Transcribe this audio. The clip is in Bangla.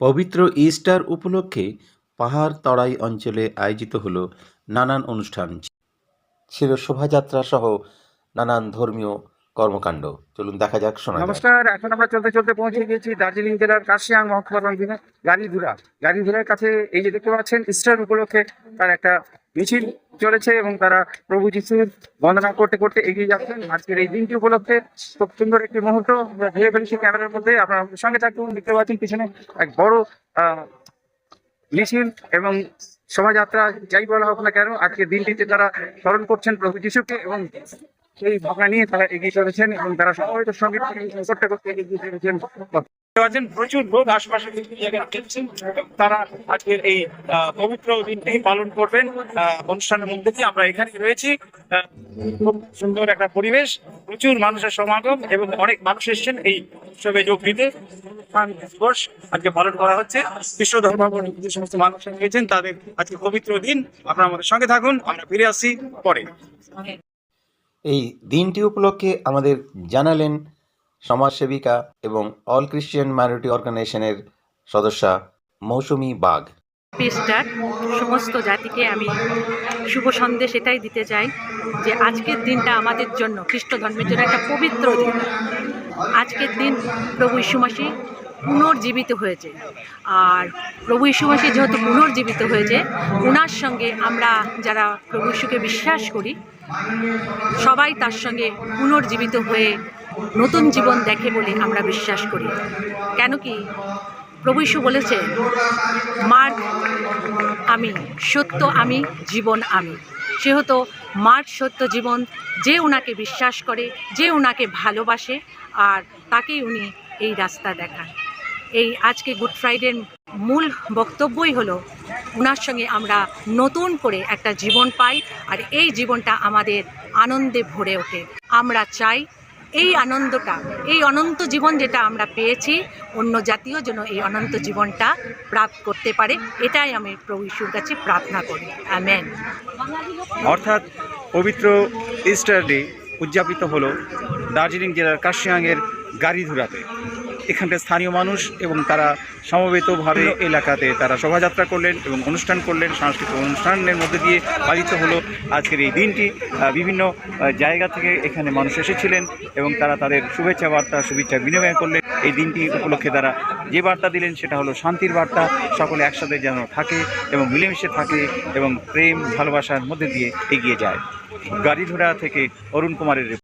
পবিত্র ইস্টার উপলক্ষে পাহাড় তরাই অঞ্চলে আয়োজিত হলো নানান অনুষ্ঠান, ছিল শোভাযাত্রা সহ নানান ধর্মীয় কর্মকাণ্ড। চলুন দেখা যাক, শোনা যাক। নমস্কার। এখন আমরা চলতে চলতে পৌঁছে গেছি দার্জিলিং জেলার কার্শিয়াং মহকুমার অধীনে গাড়িধুরার কাছে। এই যে দেখতে পাচ্ছেন, ইস্টার উপলক্ষে তার একটা মিছিল চলেছে এবং তারা প্রভু যিশুর বন্দনা করতে করতে এগিয়ে যাচ্ছেন। আজকের এই দিনটি উপলক্ষে খুব সুন্দর একটি মুহূর্ত আমরা ধরে ফেলেছি ক্যামেরার মধ্যে। আপনারা আমাদের সঙ্গে থাকুন। দেখতে পাচ্ছেন পিছনে এক বড় মিছিল এবং শোভাযাত্রা, যাই বলা হোক না কেন, আজকের দিনটিতে তারা স্মরণ করছেন প্রভু যিশুকে এবং সেই ভাবনা নিয়ে তারা এগিয়ে চলেছেন এবং তারা সমবেত সঙ্গীত করতে করতে এগিয়ে চলেছেন। প্রচুর লোক আশপাশে বিভিন্ন জায়গায় খেলছেন। তারা আজকের এই পবিত্র দিনটি পালন করবেন। অনুষ্ঠানের মধ্যে দিয়ে আমরা এখানে রয়েছি। খুব সুন্দর একটা পরিবেশ, প্রচুর মানুষের সমাগম এবং অনেক মানুষ এসেছেন এই উৎসবে যোগ দিতে। দিবস আজকে পালন করা হচ্ছে। বিশ্ব ধর্মাবলম্বী যে সমস্ত মানুষ রয়েছেন তাদের আজকে পবিত্র দিন। আপনারা আমাদের সঙ্গে থাকুন, আমরা ফিরে আসছি পরে। এই দিনটি উপলক্ষে আমাদের জানালেন সমাজসেবিকা এবং অল ক্রিশ্চিয়ান মাইনরিটি অর্গানাইজেশনের সদস্যা মৌসুমী বাগ। ইস্টার সমস্ত জাতিকে আমি শুভ সন্দেশ এটাই দিতে চাই যে আজকের দিনটা আমাদের জন্য, খ্রিস্ট ধর্মের জন্য একটা পবিত্র দিন। আজকের দিন প্রভু যীশু মসিহ পুনর্জীবিত হয়েছে, আর প্রভু যীশু মসিহ যেহেতু পুনর্জীবিত হয়েছে, ওনার সঙ্গে আমরা যারা প্রভু যীশুকে বিশ্বাস করি সবাই তার সঙ্গে পুনর্জীবিত হয়ে নতুন জীবন দেখে বলে আমরা বিশ্বাস করি। কেন কি প্রভু যীশু বলেছে, মার্গ আমি, সত্য আমি, জীবন আমি। সেহেতু মার্গ সত্য জীবন, যে ওনাকে বিশ্বাস করে, যে ওনাকে ভালোবাসে, আর তাকেই উনি এই রাস্তা দেখান। এই আজকে গুড ফ্রাইডের মূল বক্তব্যই হলো ওনার সঙ্গে আমরা নতুন করে একটা জীবন পাই, আর এই জীবনটা আমাদের আনন্দে ভরে ওঠে। আমরা চাই এই আনন্দটা, এই অনন্ত জীবন যেটা আমরা পেয়েছি, অন্য জাতীয় যেন এই অনন্ত জীবনটা প্রাপ্ত করতে পারে, এটাই আমি প্রভু যীশুর কাছে প্রার্থনা করি। আমেন। অর্থাৎ পবিত্র ইস্টার ডে উদযাপিত হলো দার্জিলিং জেলার কার্শিয়াংয়ের গাড়িধুরাতে। এখানকার স্থানীয় মানুষ এবং তারা সমবেতভাবে এলাকাতে তারা শোভাযাত্রা করলেন এবং অনুষ্ঠান করলেন। সাংস্কৃতিক অনুষ্ঠানের মধ্যে দিয়ে পালিত হলো আজকের এই দিনটি। বিভিন্ন জায়গা থেকে এখানে মানুষ এসেছিলেন এবং তারা তাদের শুভেচ্ছা বিনিময় করলেন। এই দিনটি উপলক্ষে তারা যে বার্তা দিলেন সেটা হলো শান্তির বার্তা। সকলে একসাথে যেন থাকে এবং মিলেমিশে থাকে এবং প্রেম ভালোবাসার মধ্যে দিয়ে এগিয়ে যায়। গাড়িধুরা থেকে অরুণ কুমারের